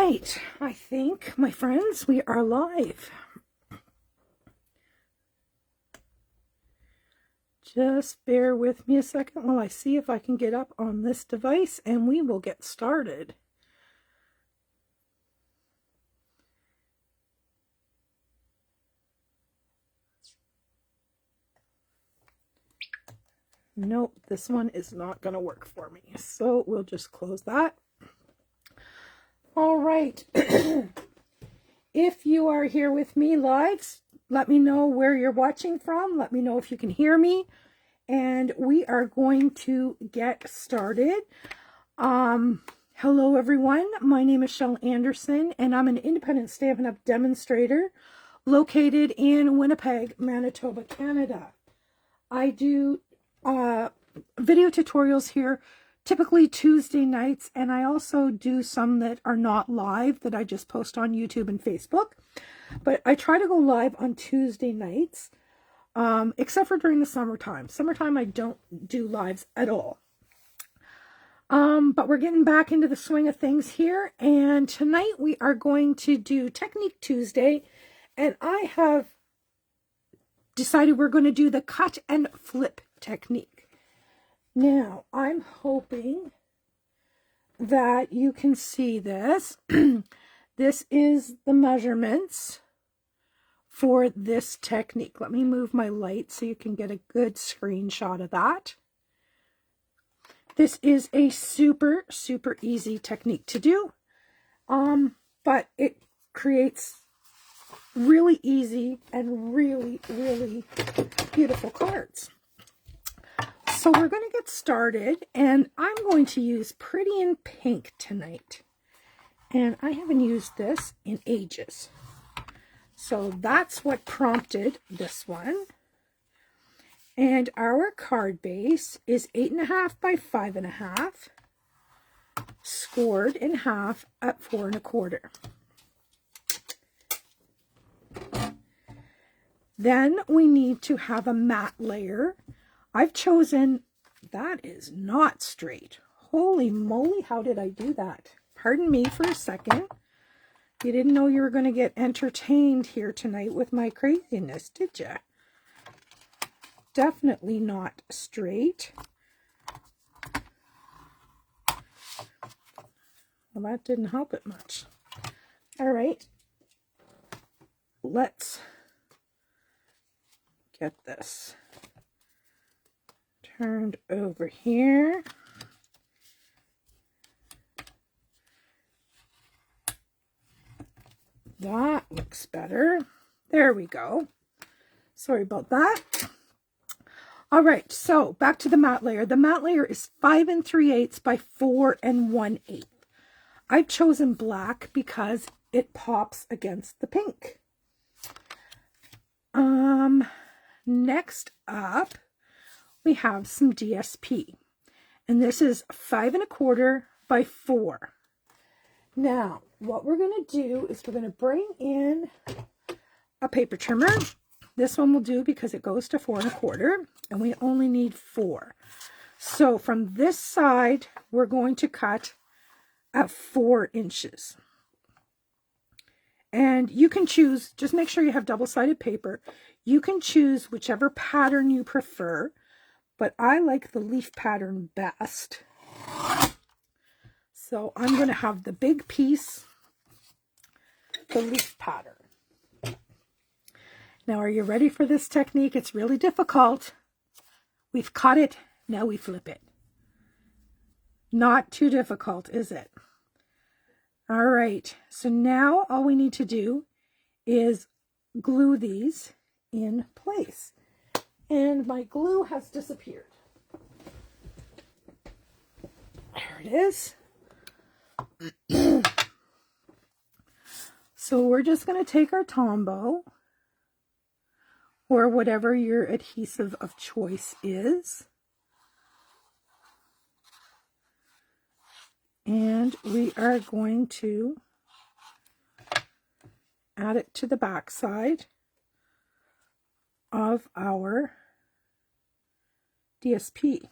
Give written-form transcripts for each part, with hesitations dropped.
right, I think, my friends, we are live. Just bear with me a second while I see if I can get up on this device and we will get started. Nope, this one is not going to work for me. So we'll just close that. All right. If you are here with me live, let me know where you're watching from. Let me know if you can hear me. And we are going to get started. Hello, everyone. My name is Shel Anderson, and I'm an independent Stampin' Up! Demonstrator located in Winnipeg, Manitoba, Canada. I do video tutorials here typically Tuesday nights, and I also do some that are not live that I just post on YouTube and Facebook. But I try to go live on Tuesday nights, except for during the summertime. Summertime I don't do lives at all. But we're getting back into the swing of things here, and tonight we are going to do Technique Tuesday, and I have decided we're going to do the cut and flip technique. Now, I'm hoping that you can see this. This is the measurements for this technique. Let me move my light so you can get a good screenshot of that. This is a super, super easy technique to do, but it creates really easy and really, really beautiful cards. So we're going to get started, and I'm going to use Pretty in Pink tonight. And I haven't used this in ages. So that's what prompted this one. And our card base is 8.5 by 5.5, scored in half at 4 1/4. Then we need to have a matte layer. I've chosen, that is not straight. Holy moly, how did I do that? Pardon me for a second. You didn't know you were going to get entertained here tonight with my craziness, did you? Definitely not straight. Well, that didn't help it much. All right. Let's get this turned over here. That looks better. There we go. Sorry about that. All right, so back to the matte layer. The matte layer is 5 3/8 by 4 1/8. I've chosen black because it pops against the pink. Next up, we have some DSP, and this is 5 1/4 by 4. Now, what we're going to do is we're going to bring in a paper trimmer. This one will do because it goes to 4 1/4, and we only need 4. So from this side, we're going to cut at 4 inches. And you can choose, just make sure you have double-sided paper. You can choose whichever pattern you prefer, but I like the leaf pattern best. So I'm going to have the big piece, the leaf pattern. Now, are you ready for this technique? It's really difficult. We've cut it, now we flip it. Not too difficult, is it? All right, so now all we need to do is glue these in place. And my glue has disappeared. There it is. So we're just going to take our Tombow, or whatever your adhesive of choice is, and we are going to add it to the back side of our DSP,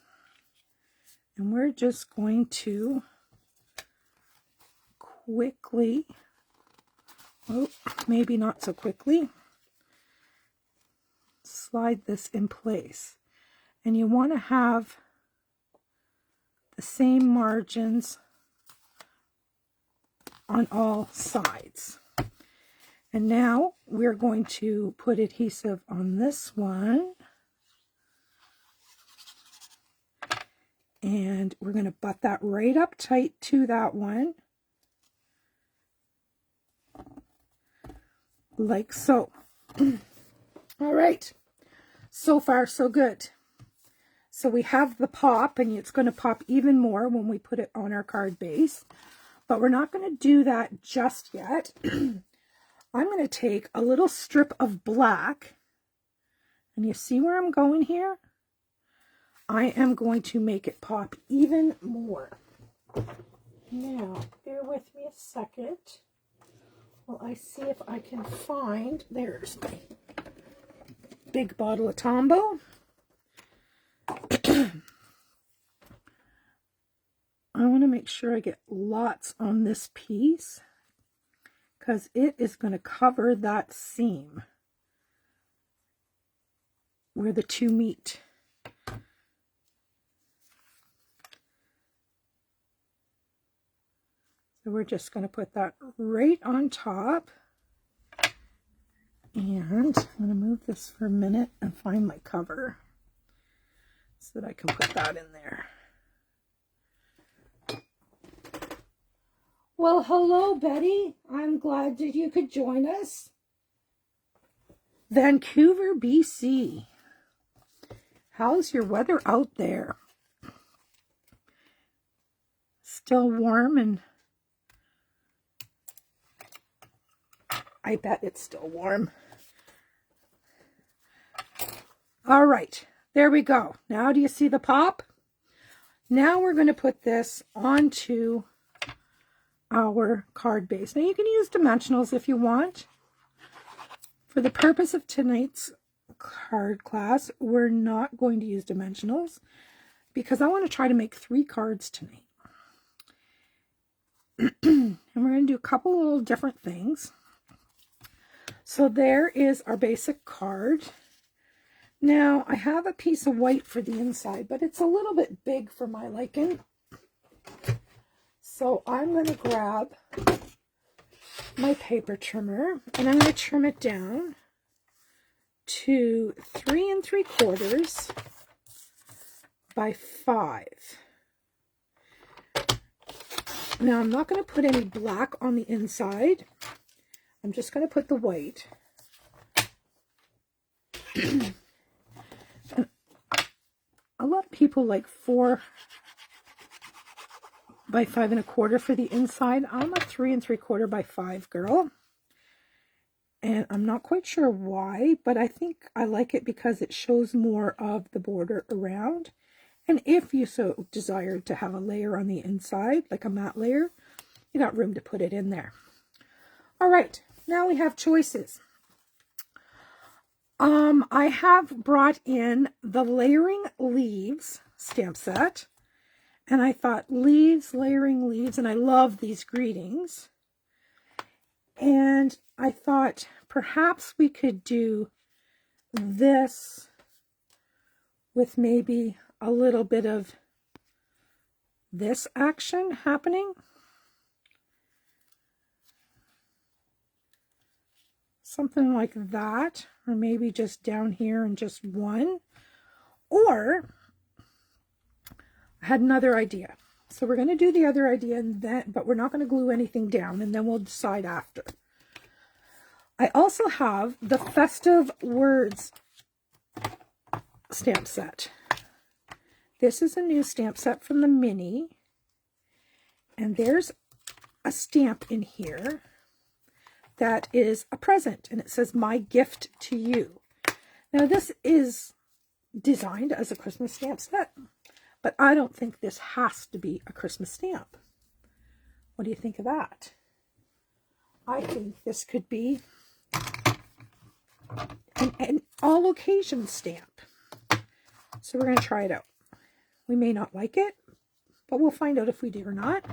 and we're just going to quickly, oh, maybe not so quickly, slide this in place. And you want to have the same margins on all sides. And now we're going to put adhesive on this one. And we're going to butt that right up tight to that one. Like so. All right. So far, so good. So we have the pop, and it's going to pop even more when we put it on our card base. But we're not going to do that just yet. I'm going to take a little strip of black. And you see where I'm going here? I am going to make it pop even more. Now, bear with me a second while I see if I can find, there's my big bottle of Tombow. I want to make sure I get lots on this piece because it is going to cover that seam where the two meet. So we're just going to put that right on top. And I'm going to move this for a minute and find my cover so that I can put that in there. Well, hello, Betty. I'm glad that you could join us. Vancouver, BC. How's your weather out there? Still warm, and I bet it's still warm. All right, there we go. Now do you see the pop? Now we're going to put this onto our card base. Now you can use dimensionals if you want. For the purpose of tonight's card class, we're not going to use dimensionals because I want to try to make 3 cards tonight. And we're going to do a couple little different things. So there is our basic card. Now I have a piece of white for the inside, but it's a little bit big for my liking. So I'm going to grab my paper trimmer and I'm going to trim it down to 3 3/4 by 5. Now I'm not going to put any black on the inside. I'm just going to put the white. A lot of people like 4 by 5 1/4 for the inside. I'm a 3 3/4 by 5 girl. And I'm not quite sure why, but I think I like it because it shows more of the border around. And if you so desire to have a layer on the inside, like a matte layer, you got room to put it in there. All right, now we have choices. I have brought in the Layering Leaves stamp set. And I thought leaves, layering leaves, and I love these greetings. And I thought perhaps we could do this with maybe a little bit of this action happening. Something like that, or maybe just down here and just one. Or I had another idea. So we're going to do the other idea, and then, but we're not going to glue anything down, and then we'll decide after. I also have the Festive Words stamp set. This is a new stamp set from the mini, and there's a stamp in here that is a present, and it says, "My gift to you." Now this is designed as a Christmas stamp set, but I don't think this has to be a Christmas stamp. What do you think of that? I think this could be an all occasion stamp. So we're going to try it out. We may not like it, but we'll find out if we do or not.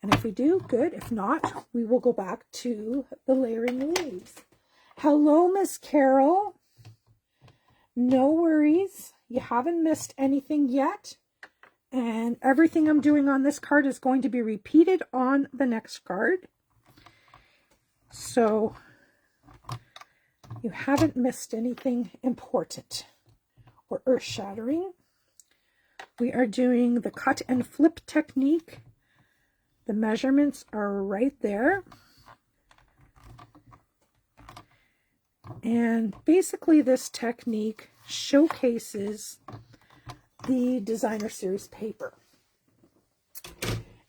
And if we do, good. If not, we will go back to the layering leaves. Hello, Miss Carol. No worries. You haven't missed anything yet. And everything I'm doing on this card is going to be repeated on the next card. So you haven't missed anything important or earth-shattering. We are doing the cut and flip technique. The measurements are right there. And basically this technique showcases the designer series paper.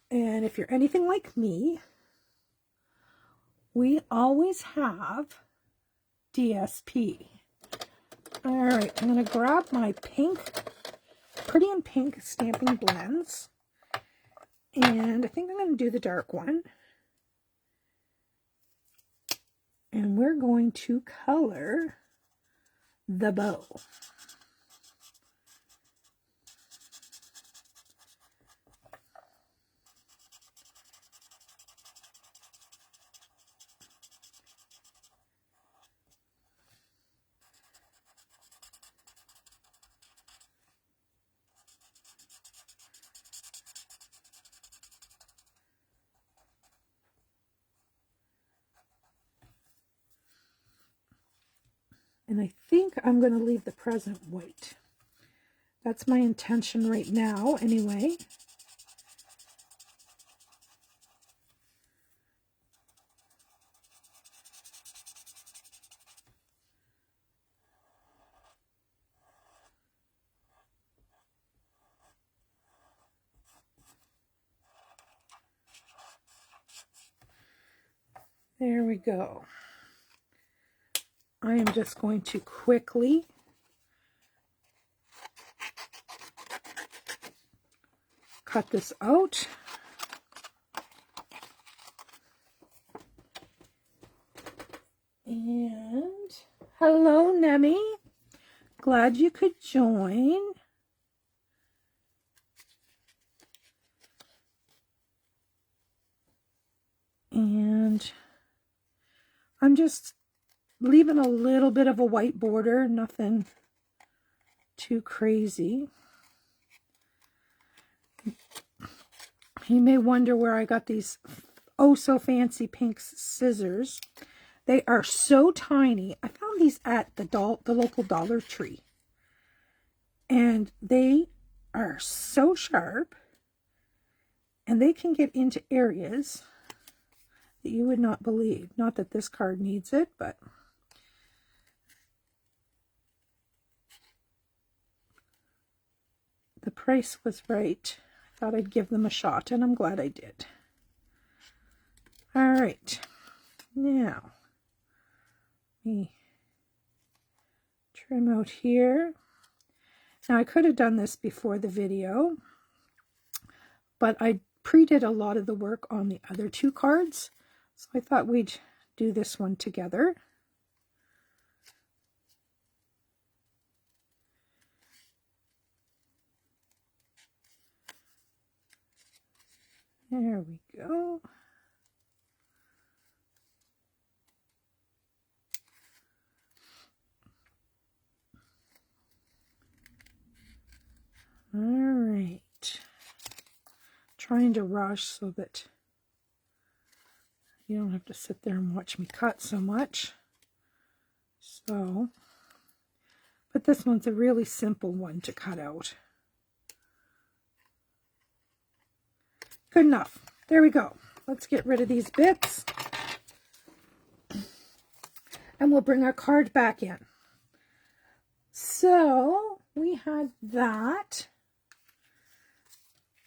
And if you're anything like me, we always have DSP. All right, I'm going to grab my pink, Pretty in Pink Stamping Blends. And I think I'm going to do the dark one. And we're going to color the bow. And I think I'm going to leave the present white. That's my intention right now, anyway. There we go. I am just going to quickly cut this out. And hello, Nemi. Glad you could join. And I'm just leaving a little bit of a white border, nothing too crazy. You may wonder where I got these oh so fancy pink scissors. They are so tiny. I found these at the local Dollar Tree. And they are so sharp. And they can get into areas that you would not believe. Not that this card needs it, but the price was right. I thought I'd give them a shot, and I'm glad I did. All right. Now, me trim out here. Now, I could have done this before the video, but I pre-did a lot of the work on the other two cards, so I thought we'd do this one together. There we go. All right. Trying to rush so that you don't have to sit there and watch me cut so much. So, but this one's a really simple one to cut out. Good enough. There we go. Let's get rid of these bits. And we'll bring our card back in. So we had that.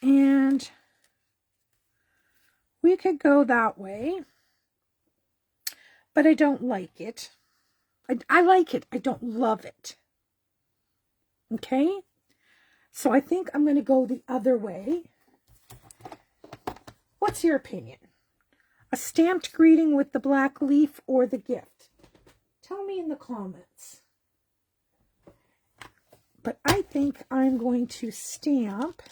And we could go that way. But I don't like it. I like it. I don't love it. Okay? So I think I'm going to go the other way. What's your opinion? A stamped greeting with the black leaf or the gift? Tell me in the comments. But I think I'm going to stamp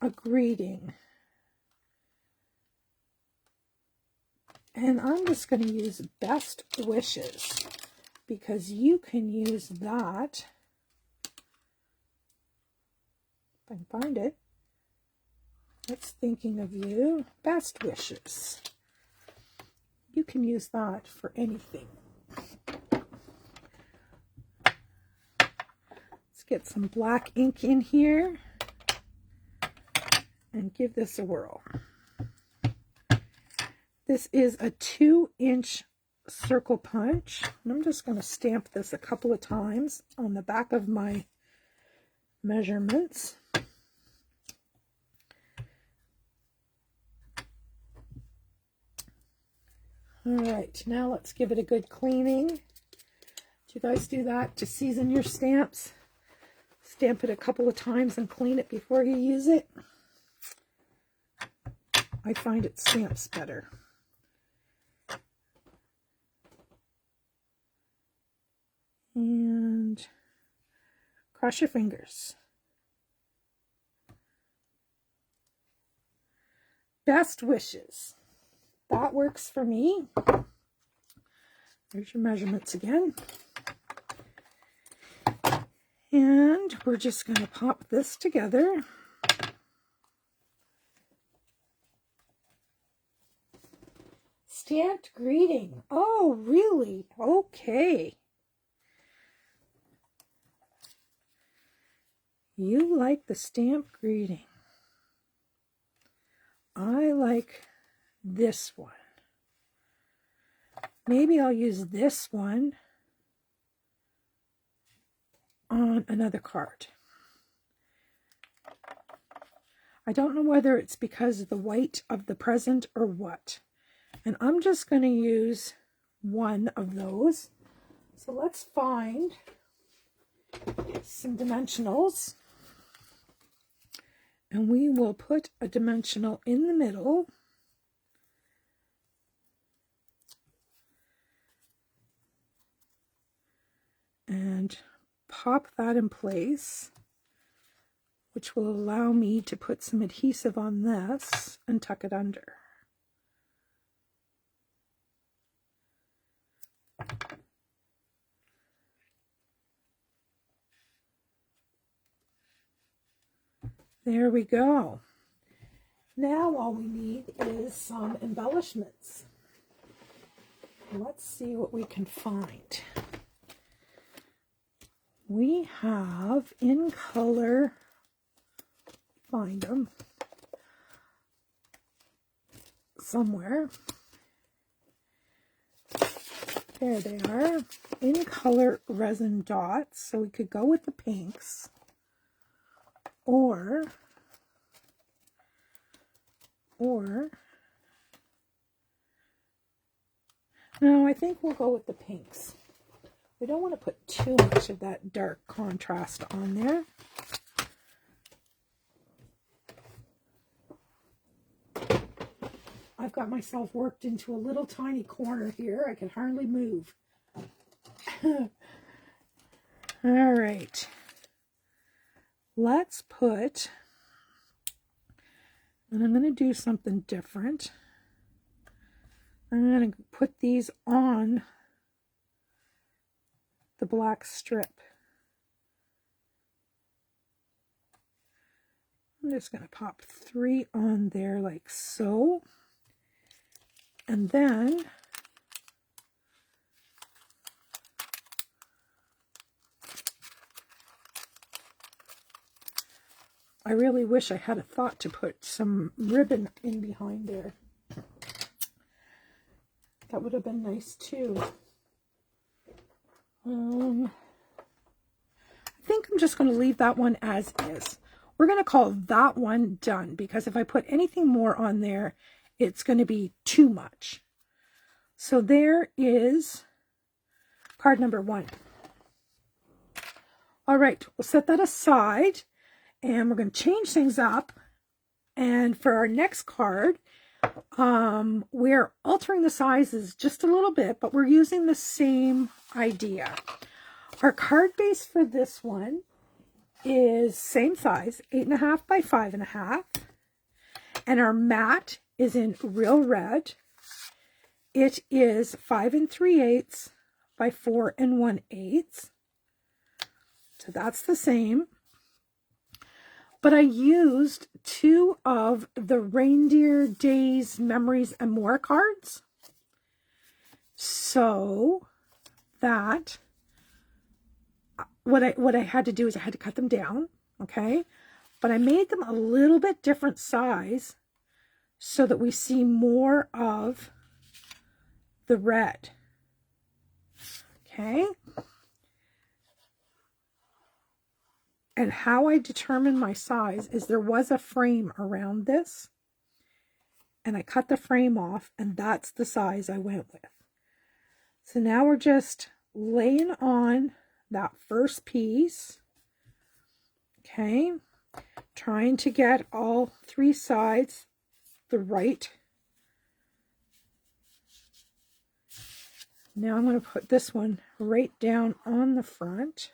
a greeting. And I'm just going to use Best Wishes because you can use that. If I can find it. It's thinking of you. Best Wishes. You can use that for anything. Let's get some black ink in here and give this a whirl. This is a 2-inch circle punch. And I'm just going to stamp this a couple of times on the back of my measurements. All right, now let's give it a good cleaning. Do you guys do that to season your stamps? Stamp it a couple of times and clean it before you use it. I find it stamps better. And cross your fingers. Best Wishes. That works for me. There's your measurements again. And we're just going to pop this together. Stamped greeting. Oh, really? Okay. You like the stamped greeting. I like this one. Maybe I'll use this one on another card. I don't know whether it's because of the white of the present or what. And I'm just going to use one of those. So let's find some dimensionals. And we will put a dimensional in the middle. And pop that in place, which will allow me to put some adhesive on this and tuck it under. There we go. Now all we need is some embellishments. Let's see what we can find. We have in color, find them somewhere. There they are, in color resin dots. So we could go with the pinks, or no, I think we'll go with the pinks. We don't want to put too much of that dark contrast on there. I've got myself worked into a little tiny corner here. I can hardly move. All right. Let's put, and I'm going to do something different. I'm going to put these on the black strip. I'm just going to pop 3 on there like so. And then I really wish I had a thought to put some ribbon in behind there. That would have been nice too. I think I'm just going to leave that one as is. We're going to call that one done, because if I put anything more on there, it's going to be too much. So there is card number 1. All right, we'll set that aside, and we're going to change things up. And for our next card, we're altering the sizes just a little bit, but we're using the same idea. Our card base for this one is same size, 8.5 by 5.5, and our mat is in real red, it is 5 3/8 by 4 1/8. So that's the same. But I used 2 of the Reindeer Days Memories and More cards. So that what I had to do is I had to cut them down, okay? But I made them a little bit different size so that we see more of the red. Okay? And how I determined my size is there was a frame around this, and I cut the frame off, and that's the size I went with. So now we're just laying on that first piece, okay, trying to get all 3 sides the right. Now I'm going to put this one right down on the front.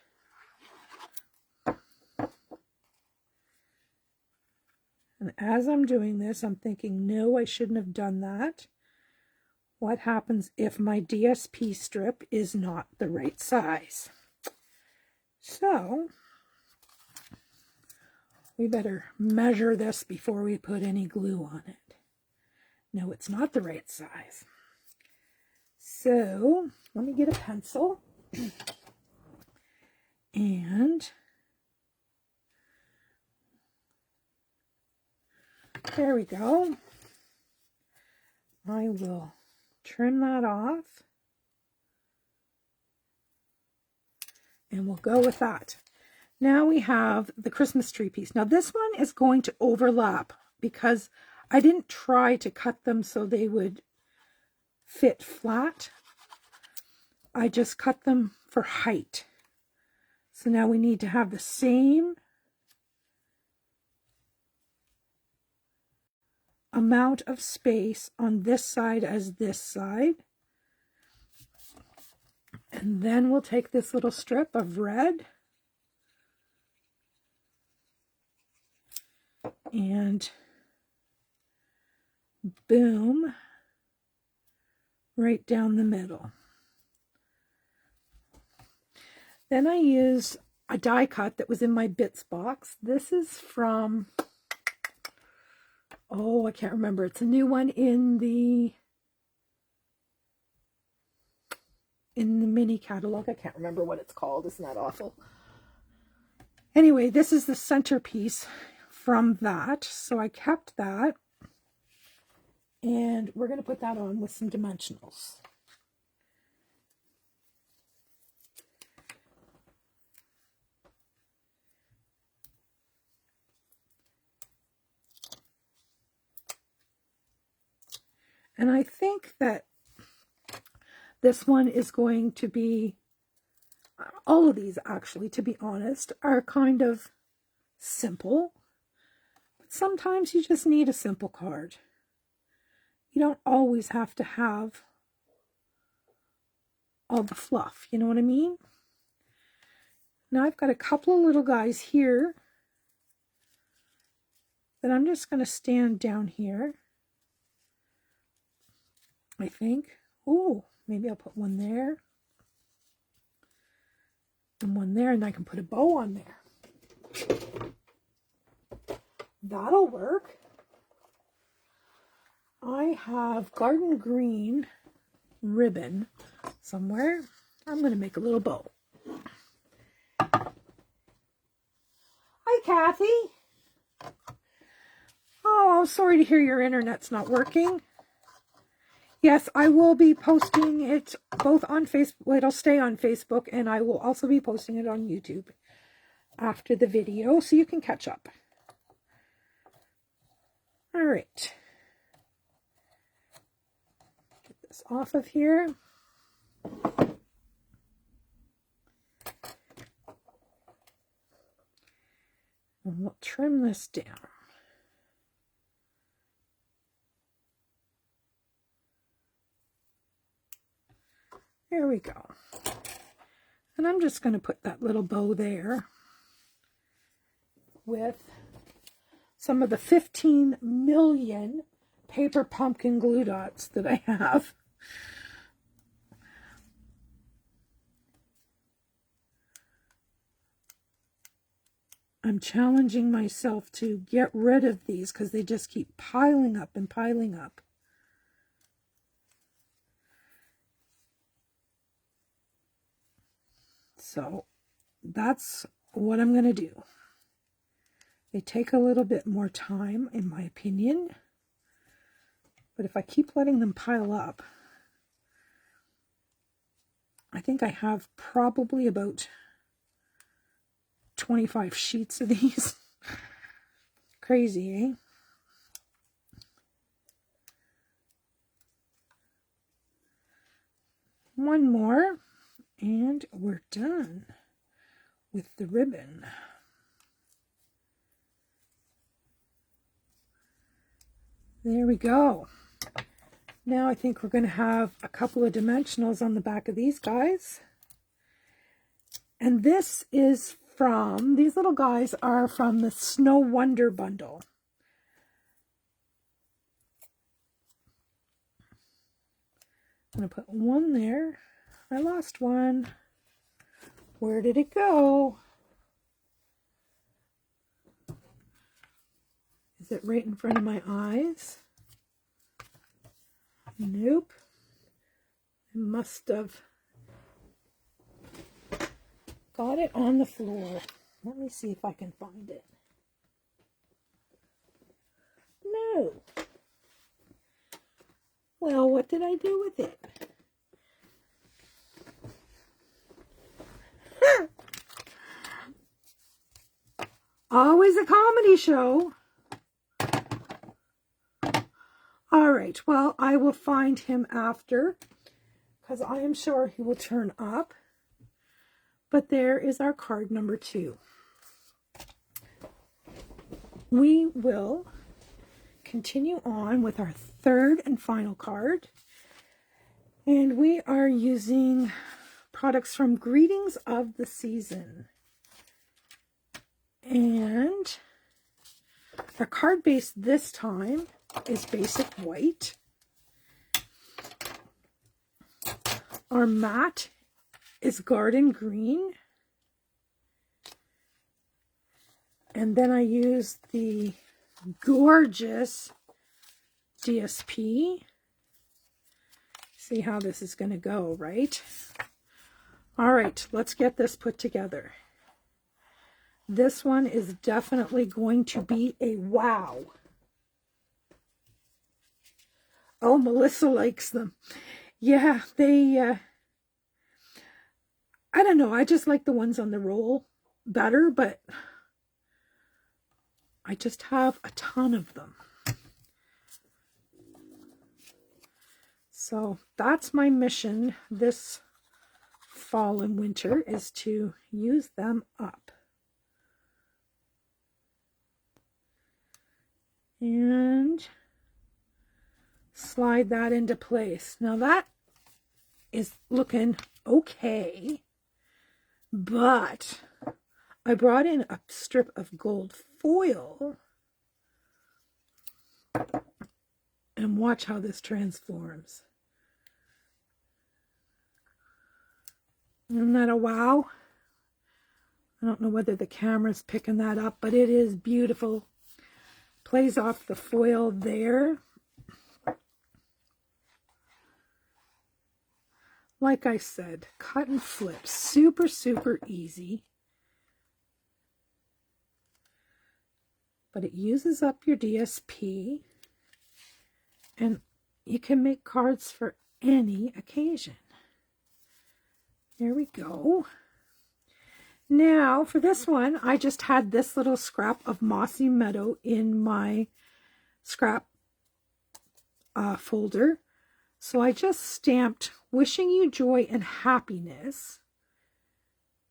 And as I'm doing this, I'm thinking, no, I shouldn't have done that. What happens if my DSP strip is not the right size? So we better measure this before we put any glue on it. No, it's not the right size. So let me get a pencil and there we go. I will trim that off and we'll go with that. Now we have the Christmas tree piece. Now this one is going to overlap because I didn't try to cut them so they would fit flat. I just cut them for height. So now we need to have the same amount of space on this side as this side. And then we'll take this little strip of red and boom, right down the middle. Then I use a die cut that was in my bits box. This is from, oh, I can't remember. It's a new one in the mini catalog. I can't remember what it's called. Isn't that awful? Anyway, this is the centerpiece from that. So I kept that. And we're going to put that on with some dimensionals. And I think that this one is going to be, all of these actually, to be honest, are kind of simple. But sometimes you just need a simple card. You don't always have to have all the fluff, you know what I mean? Now I've got a couple of little guys here that I'm just going to stand down here. I think. Oh, maybe I'll put one there and one there, and I can put a bow on there. That'll work. I have garden green ribbon somewhere. I'm going to make a little bow. Hi, Kathy. Oh, I'm sorry to hear your internet's not working. Yes, I will be posting it both on Facebook. It'll stay on Facebook, and I will also be posting it on YouTube after the video, so you can catch up. All right. Get this off of here. And we'll trim this down. There we go. And I'm just going to put that little bow there with some of the 15 million paper pumpkin glue dots that I have. I'm challenging myself to get rid of these because they just keep piling up and piling up. So that's what I'm going to do. They take a little bit more time, in my opinion. But if I keep letting them pile up, I think I have probably about 25 sheets of these. Crazy, eh? One more, and we're done with the ribbon. There we go. Now I think we're going to have a couple of dimensionals on the back of these guys. And this is from, these little guys are from the Snow Wonder bundle. I'm going to put one there. I lost one. Where did it go? Is it right in front of my eyes? Nope. I must have got it on the floor. Let me see if I can find it. No. Well, what did I do with it? Always a comedy show. All right, well, I will find him after because I am sure he will turn up. But there is our card number 2. We will continue on with our third and final card. And we are using products from Greetings of the Season. And our card base this time is basic white. Our mat is garden green. And then I use the gorgeous DSP. See how this is going to go, right? All right, let's get this put together. This one is definitely going to be a wow. Oh, Melissa likes them. Yeah, they, I don't know. I just like the ones on the roll better, but I just have a ton of them. So that's my mission this fall and winter, is to use them up. And slide that into place. Now that is looking okay, but I brought in a strip of gold foil and watch how this transforms. Isn't that a wow? I don't know whether the camera's picking that up, but it is beautiful. Plays off the foil there. Like I said, cut and flip, super, super easy. But it uses up your DSP, and you can make cards for any occasion. There we go. Now, for this one, I just had this little scrap of Mossy Meadow in my scrap folder. So I just stamped "Wishing you joy and happiness"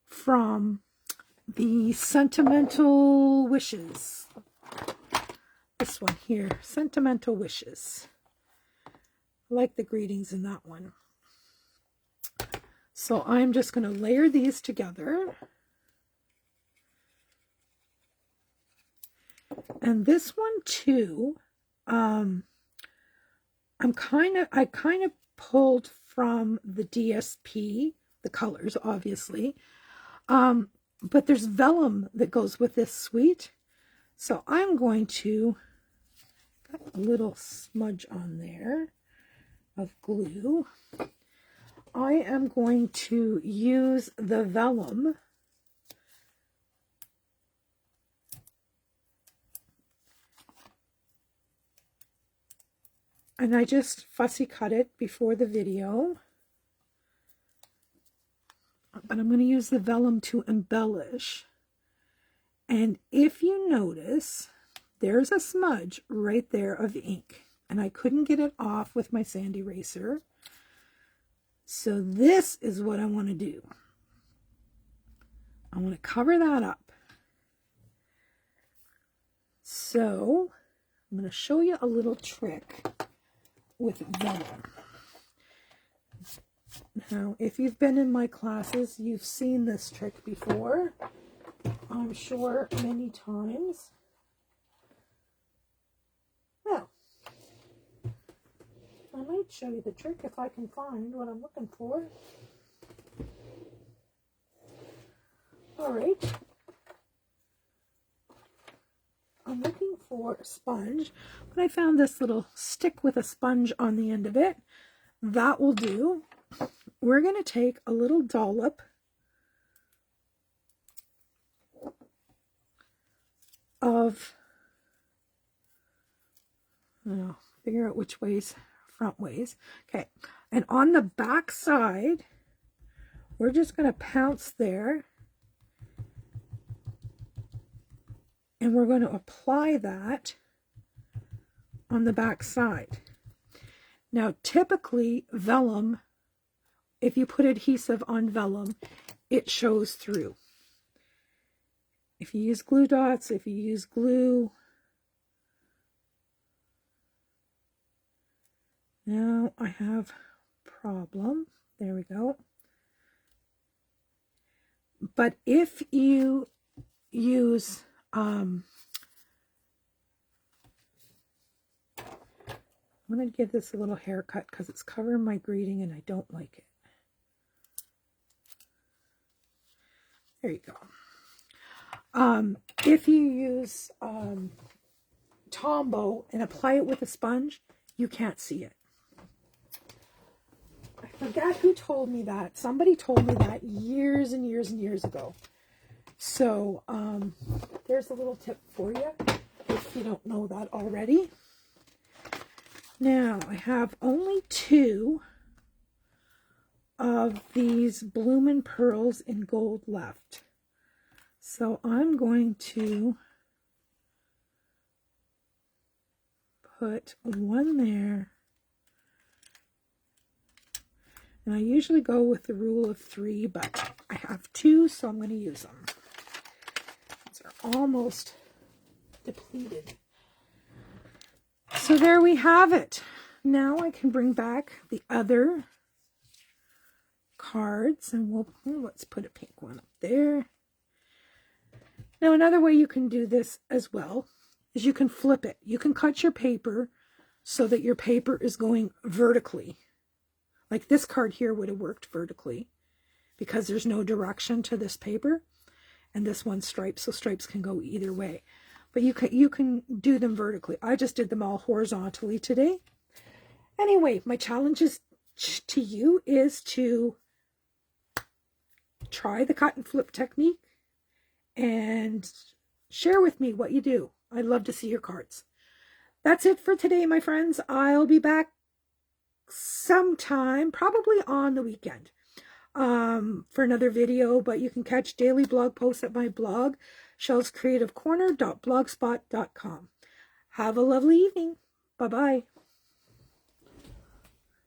from the Sentimental Wishes. This one here, Sentimental Wishes. I like the greetings in that one. So I'm just going to layer these together. And this one too, I kind of pulled from the DSP, the colors obviously, but there's vellum that goes with this suite. So I'm going to got a little smudge on there of glue. I am going to use the vellum and I just fussy cut it before the video. But I'm going to use the vellum to embellish. And if you notice, there's a smudge right there of ink. And I couldn't get it off with my sand eraser. So this is what I want to do. I want to cover that up. So I'm going to show you a little trick with vellum. Now, if you've been in my classes, you've seen this trick before, I'm sure many times. Now, I might show you the trick if I can find what I'm looking for. All right. I'm looking for a sponge, but I found this little stick with a sponge on the end of it. That will do. We're going to take a little dollop of, figure out which ways, front ways. Okay, and on the back side, we're just going to pounce there. And we're going to apply that on the back side. Now, typically, vellum, if you put adhesive on vellum, it shows through. If you use glue dots, if you use glue. Now I have a problem. There we go. But if you use I'm going to give this a little haircut because it's covering my greeting and I don't like it. There you go. If you use Tombow and apply it with a sponge, you can't see it. I forget who told me that. Somebody told me that years and years and years ago. So there's a little tip for you if you don't know that already. Now I have only 2 of these Bloomin' Pearls in gold left. So I'm going to put 1 there. And I usually go with the rule of 3, but I have 2, so I'm going to use them. These are almost depleted. So there we have it. Now I can bring back the other cards, and let's put a pink one up there. Now another way you can do this as well is you can flip it. You can cut your paper so that your paper is going vertically. Like this card here would have worked vertically because there's no direction to this paper, and this one's stripes, so stripes can go either way. But you can do them vertically. I just did them all horizontally today. Anyway, my challenge is to you is to try the cut and flip technique and share with me what you do. I'd love to see your cards. That's it for today, my friends. I'll be back sometime, probably on the weekend, for another video, but you can catch daily blog posts at my blog, shelscreativecorner.blogspot.com. Have a lovely evening. Bye-bye.